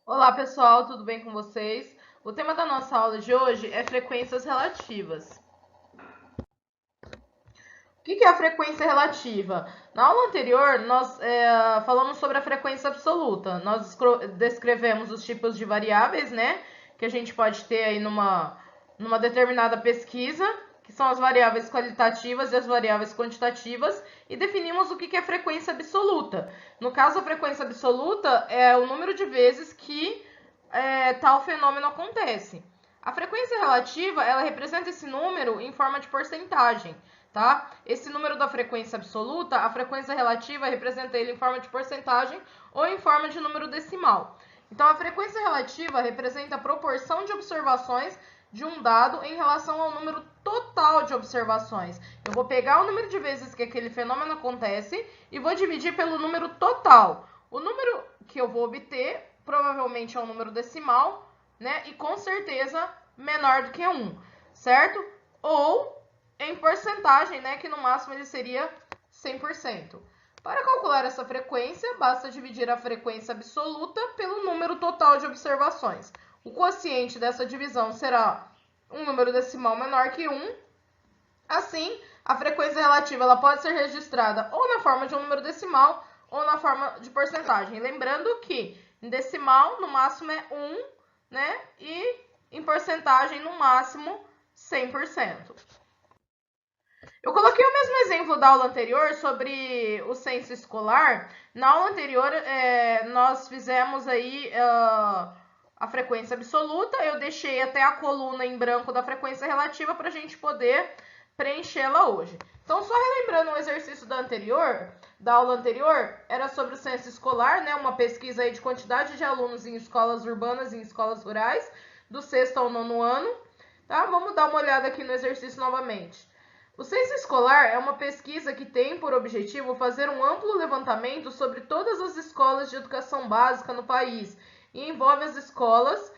Olá pessoal, tudo bem com vocês? O tema da nossa aula de hoje é frequências relativas. O que é a frequência relativa? Na aula anterior, nós falamos sobre a frequência absoluta. Nós descrevemos os tipos de variáveis, né? Que a gente pode ter aí numa determinada pesquisa, que são as variáveis qualitativas e as variáveis quantitativas, e definimos o que é frequência absoluta. No caso, a frequência absoluta é o número de vezes que tal fenômeno acontece. A frequência relativa, ela representa esse número em forma de porcentagem, tá? Esse número da frequência absoluta, a frequência relativa representa ele em forma de porcentagem ou em forma de número decimal. Então, a frequência relativa representa a proporção de observações de um dado em relação ao número total de observações. Eu vou pegar o número de vezes que aquele fenômeno acontece e vou dividir pelo número total. O número que eu vou obter provavelmente é um número decimal, né? E com certeza menor do que 1, certo? Ou em porcentagem, né? Que no máximo ele seria 100%. Para calcular essa frequência, basta dividir a frequência absoluta pelo número total de observações. O quociente dessa divisão será um número decimal menor que 1. Assim, a frequência relativa ela pode ser registrada ou na forma de um número decimal ou na forma de porcentagem. Lembrando que em decimal, no máximo é 1, né? E em porcentagem, no máximo 100%. Eu coloquei o mesmo exemplo da aula anterior sobre o censo escolar. Na aula anterior, nós fizemos aí a frequência absoluta. Eu deixei até a coluna em branco da frequência relativa para a gente poder preenchê-la hoje. Então, só relembrando o exercício da aula anterior, era sobre o censo escolar, né? Uma pesquisa aí de quantidade de alunos em escolas urbanas e em escolas rurais, do 6º ao 9º ano. Tá? Vamos dar uma olhada aqui no exercício novamente. O censo escolar é uma pesquisa que tem por objetivo fazer um amplo levantamento sobre todas as escolas de educação básica no país e envolve as escolas,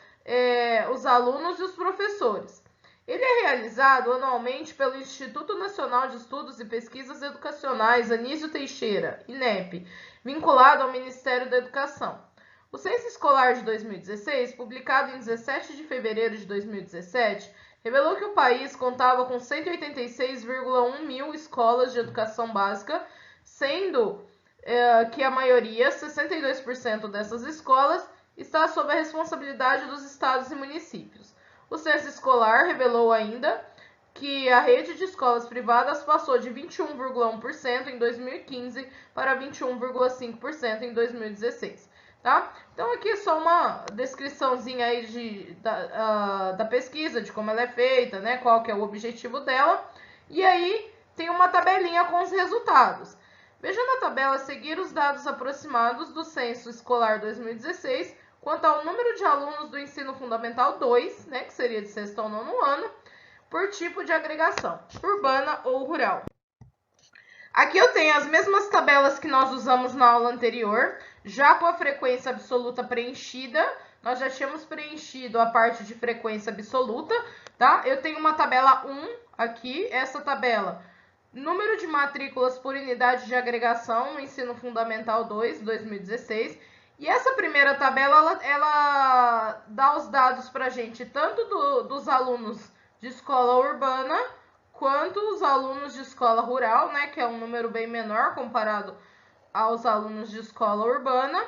os alunos e os professores. Ele é realizado anualmente pelo Instituto Nacional de Estudos e Pesquisas Educacionais Anísio Teixeira, INEP, vinculado ao Ministério da Educação. O Censo Escolar de 2016, publicado em 17 de fevereiro de 2017, revelou que o país contava com 186,1 mil escolas de educação básica, sendo que a maioria, 62% dessas escolas, está sob a responsabilidade dos estados e municípios. O censo escolar revelou ainda que a rede de escolas privadas passou de 21,1% em 2015 para 21,5% em 2016. Tá? Então, aqui é só uma descriçãozinha aí da pesquisa, de como ela é feita, né? Qual que é o objetivo dela. E aí, tem uma tabelinha com os resultados. Veja na tabela a seguir os dados aproximados do Censo Escolar 2016 quanto ao número de alunos do Ensino Fundamental 2, né? Que seria de 6º ao 9º ano, por tipo de agregação, urbana ou rural. Aqui eu tenho as mesmas tabelas que nós usamos na aula anterior, já com a frequência absoluta preenchida. Nós já tínhamos preenchido a parte de frequência absoluta, tá? Eu tenho uma tabela 1 aqui, essa tabela, número de matrículas por unidade de agregação no Ensino Fundamental 2, 2016. E essa primeira tabela, ela dá os dados para a gente, tanto dos alunos de escola urbana, quanto os alunos de escola rural, né, que é um número bem menor comparado aos alunos de escola urbana.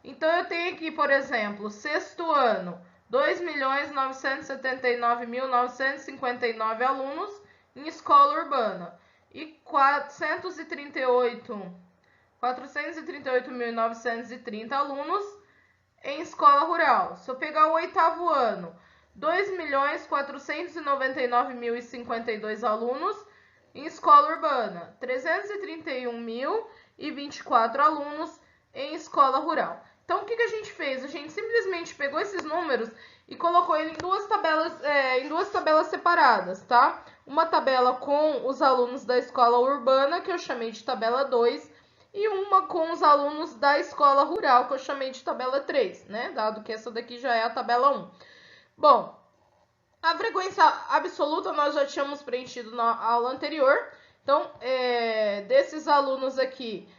Então, eu tenho aqui, por exemplo, 6º ano, 2.979.959 alunos em escola urbana e 438.930 alunos em escola rural. Se eu pegar o 8º ano, 2.499.052 alunos em escola urbana, 331.024 alunos em escola rural. Então, o que a gente fez? A gente simplesmente pegou esses números e colocou ele em duas tabelas separadas, tá? Uma tabela com os alunos da escola urbana, que eu chamei de tabela 2, e uma com os alunos da escola rural, que eu chamei de tabela 3, né? Dado que essa daqui já é a tabela 1. Bom, a frequência absoluta nós já tínhamos preenchido na aula anterior. Então, desses alunos aqui,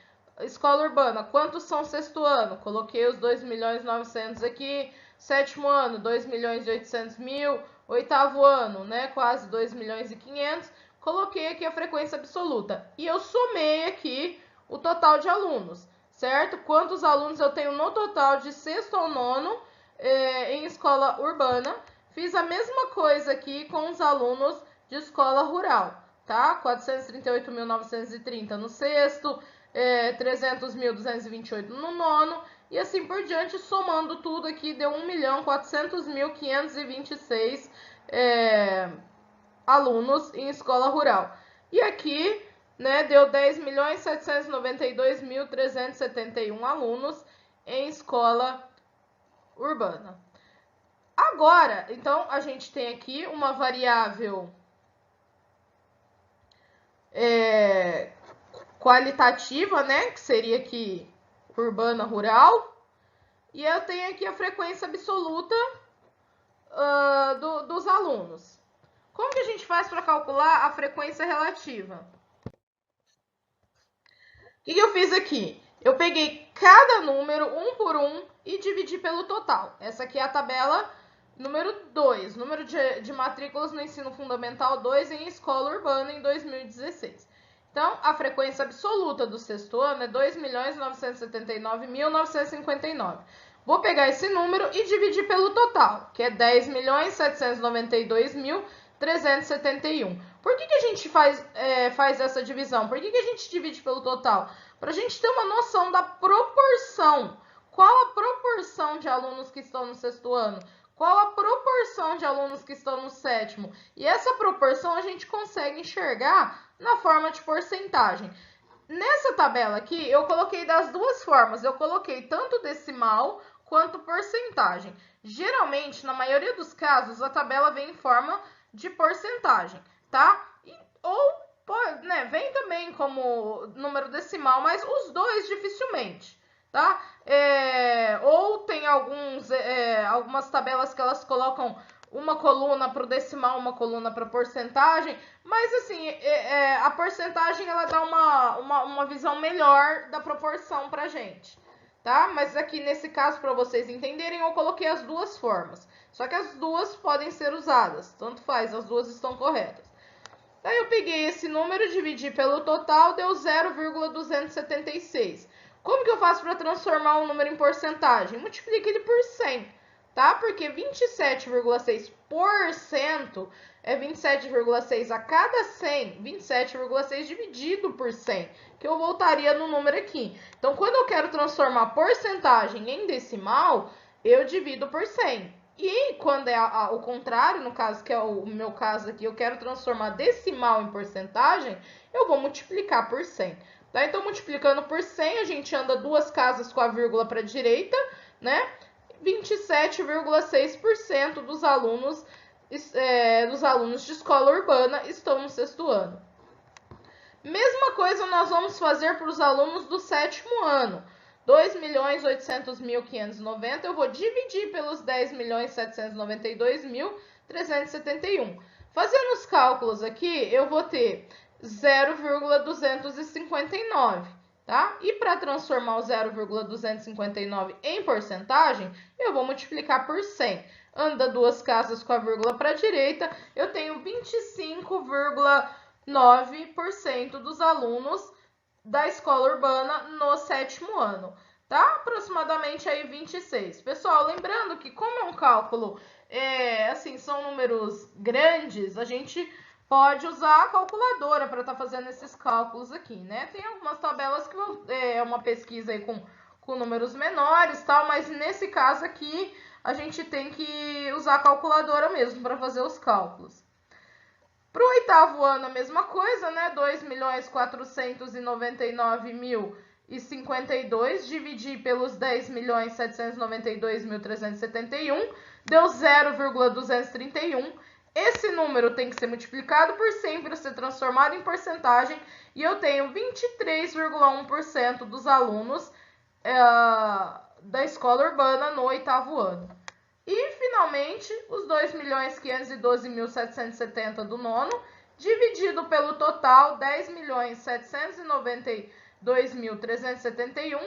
escola urbana, quantos são sexto ano? Coloquei os 2.900.000 aqui. Sétimo ano, 2.800.000. Oitavo ano, né, quase 2.500.000. Coloquei aqui a frequência absoluta. E eu somei aqui o total de alunos, certo? Quantos alunos eu tenho no total de sexto ao nono em escola urbana. Fiz a mesma coisa aqui com os alunos de escola rural, tá? 438.930 no sexto, 300.228 no nono, e assim por diante, somando tudo aqui, deu 1.400.526 alunos em escola rural. E aqui, né, deu 10.792.371 alunos em escola urbana. Agora, então, a gente tem aqui uma variável qualitativa, né, que seria aqui urbana, rural, e eu tenho aqui a frequência absoluta dos alunos. Como que a gente faz para calcular a frequência relativa? O que eu fiz aqui? Eu peguei cada número um por um e dividi pelo total. Essa aqui é a tabela número 2, número de matrículas no ensino fundamental 2 em escola urbana em 2016. Então, a frequência absoluta do sexto ano é 2.979.959. Vou pegar esse número e dividir pelo total, que é 10.792.371. Por que a gente faz essa divisão? Por que a gente divide pelo total? Para a gente ter uma noção da proporção. Qual a proporção de alunos que estão no sexto ano? Qual a proporção de alunos que estão no sétimo? E essa proporção a gente consegue enxergar na forma de porcentagem. Nessa tabela aqui, eu coloquei das duas formas. Eu coloquei tanto decimal quanto porcentagem. Geralmente, na maioria dos casos, a tabela vem em forma de porcentagem, tá? Vem também como número decimal, mas os dois dificilmente, tá? Ou tem algumas tabelas que elas colocam uma coluna para o decimal, uma coluna para porcentagem, mas assim, a porcentagem ela dá uma visão melhor da proporção para a gente, tá? Mas aqui nesse caso, para vocês entenderem, eu coloquei as duas formas, só que as duas podem ser usadas, tanto faz, as duas estão corretas. Daí eu peguei esse número, dividi pelo total, deu 0,276. Como que eu faço para transformar um número em porcentagem? Multiplica ele por 100, tá? Porque 27,6% é 27,6 a cada 100, 27,6 dividido por 100, que eu voltaria no número aqui. Então, quando eu quero transformar porcentagem em decimal, eu divido por 100. E quando é o contrário, no caso que é o meu caso aqui, eu quero transformar decimal em porcentagem, eu vou multiplicar por 100. Tá? Então, multiplicando por 100, a gente anda duas casas com a vírgula para a direita, né? 27,6% dos alunos de escola urbana estão no sexto ano. Mesma coisa nós vamos fazer para os alunos do sétimo ano. 2.800.590, eu vou dividir pelos 10.792.371. Fazendo os cálculos aqui, eu vou ter 0,259, tá? E para transformar o 0,259 em porcentagem, eu vou multiplicar por 100. Anda duas casas com a vírgula para a direita, eu tenho 25,9% dos alunos da escola urbana no sétimo ano, tá? Aproximadamente aí 26. Pessoal, lembrando que como é um cálculo, assim, são números grandes, a gente pode usar a calculadora para estar fazendo esses cálculos aqui, né? Tem algumas tabelas que é uma pesquisa aí com números menores, tal, mas nesse caso aqui a gente tem que usar a calculadora mesmo para fazer os cálculos. Para o oitavo ano, a mesma coisa, né? 2.499.052, dividir pelos 10.792.371, deu 0,231. Esse número tem que ser multiplicado por 100 para ser transformado em porcentagem, e eu tenho 23,1% dos alunos da escola urbana no oitavo ano. E, finalmente, os 2.512.770 do nono, dividido pelo total, 10.790 2.371,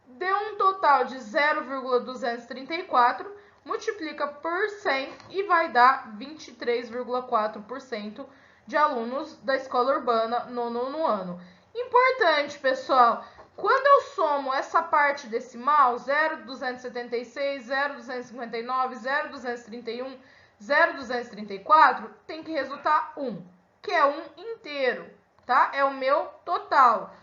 deu um total de 0,234, multiplica por 100 e vai dar 23,4% de alunos da escola urbana no nono ano. Importante, pessoal, quando eu somo essa parte decimal, 0,276, 0,259, 0,231, 0,234, tem que resultar 1, que é um inteiro, tá? É o meu total.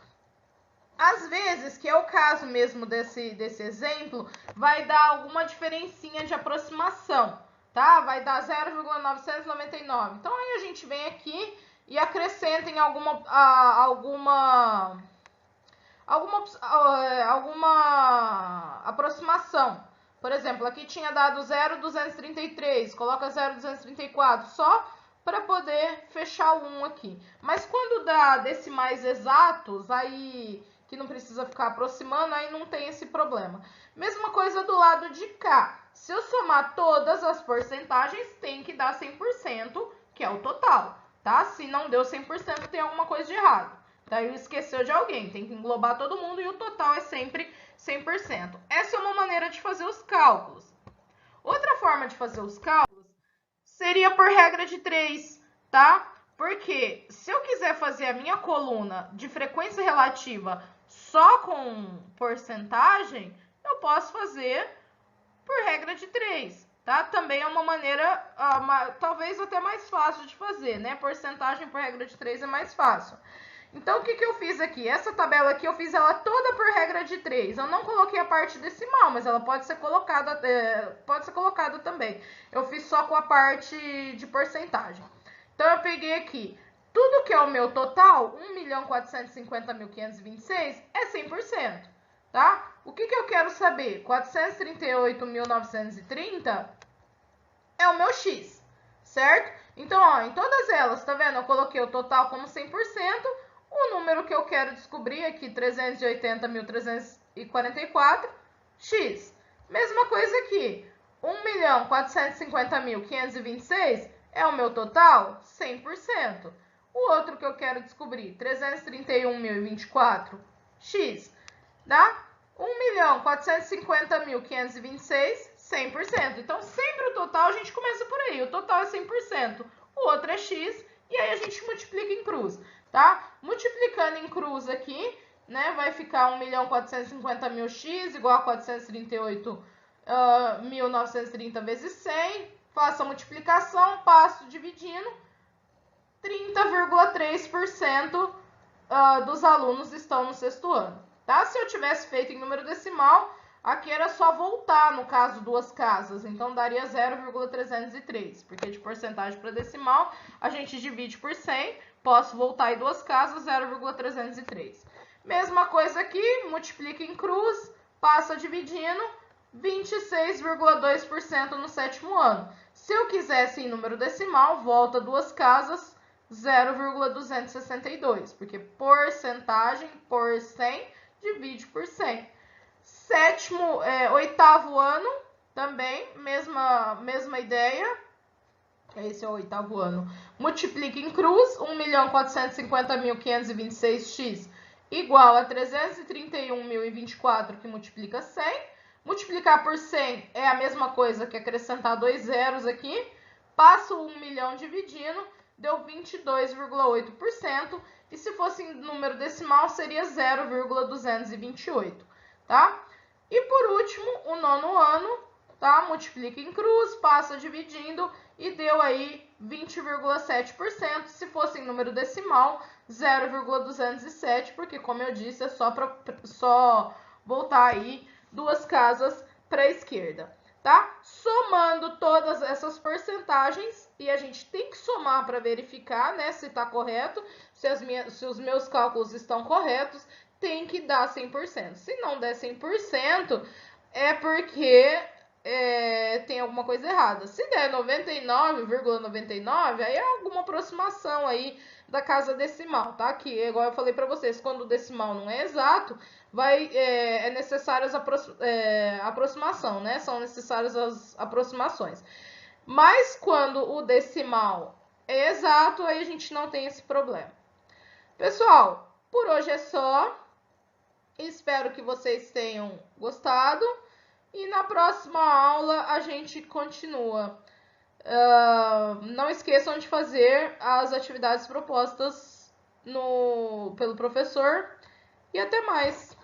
Às vezes, que é o caso mesmo desse exemplo, vai dar alguma diferencinha de aproximação, tá? Vai dar 0,999. Então, aí a gente vem aqui e acrescenta em alguma aproximação. Por exemplo, aqui tinha dado 0,233, coloca 0,234, só para poder fechar o 1 aqui. Mas quando dá decimais exatos, aí que não precisa ficar aproximando, aí não tem esse problema. Mesma coisa do lado de cá. Se eu somar todas as porcentagens, tem que dar 100%, que é o total, tá? Se não deu 100%, tem alguma coisa de errado. Daí esqueceu de alguém, tem que englobar todo mundo e o total é sempre 100%. Essa é uma maneira de fazer os cálculos. Outra forma de fazer os cálculos seria por regra de 3, tá? Porque se eu quiser fazer a minha coluna de frequência relativa só com porcentagem, eu posso fazer por regra de 3, tá? Também é uma maneira, talvez até mais fácil de fazer, né? Porcentagem por regra de 3 é mais fácil. Então, o que eu fiz aqui? Essa tabela aqui eu fiz ela toda por regra de 3. Eu não coloquei a parte decimal, mas ela pode ser colocada, também. Eu fiz só com a parte de porcentagem. Então, eu peguei aqui tudo que é o meu total, 1.450.526, é 100%, tá? O que eu quero saber? 438.930 é o meu X, certo? Então, ó, em todas elas, tá vendo? Eu coloquei o total como 100%. O número que eu quero descobrir aqui, 380.344, X. Mesma coisa aqui, 1.450.526 é o meu total, 100%. O outro que eu quero descobrir, 331.024, X, tá? 1.450.526, 100%. Então, sempre o total, a gente começa por aí. O total é 100%, o outro é X, e aí a gente multiplica em cruz, tá? Multiplicando em cruz aqui, né, vai ficar 1.450.000x igual a 438.930 vezes 100. Faço a multiplicação, passo dividindo. 30,3% dos alunos estão no sexto ano, tá? Se eu tivesse feito em número decimal, aqui era só voltar, no caso, duas casas. Então, daria 0,303, porque de porcentagem para decimal, a gente divide por 100. Posso voltar em duas casas, 0,303. Mesma coisa aqui, multiplica em cruz, passa dividindo, 26,2% no sétimo ano. Se eu quisesse em número decimal, volta duas casas, 0,262, porque porcentagem por 100 divide por 100. Oitavo ano, também, mesma ideia. Esse é o oitavo ano. Multiplica em cruz, 1.450.526x igual a 331.024, que multiplica 100. Multiplicar por 100 é a mesma coisa que acrescentar dois zeros aqui. Passo 1 milhão dividindo, deu 22,8%. E se fosse em número decimal, seria 0,228, tá? E por último, o nono ano, tá? Multiplica em cruz, passa dividindo e deu aí 20,7%. Se fosse em número decimal, 0,207, porque como eu disse, é só voltar aí duas casas para a esquerda, tá? Somando todas essas porcentagens, e a gente tem que somar para verificar, né, se está correto, se os meus cálculos estão corretos, tem que dar 100%. Se não der 100%, é porque tem alguma coisa errada. Se der 99,99, aí é alguma aproximação aí da casa decimal, tá? Que, igual eu falei para vocês, quando o decimal não é exato, é necessário aproximação, né? São necessárias as aproximações. Mas quando o decimal é exato, aí a gente não tem esse problema. Pessoal, por hoje é só. Espero que vocês tenham gostado e na próxima aula a gente continua. Não esqueçam de fazer as atividades propostas pelo professor e até mais!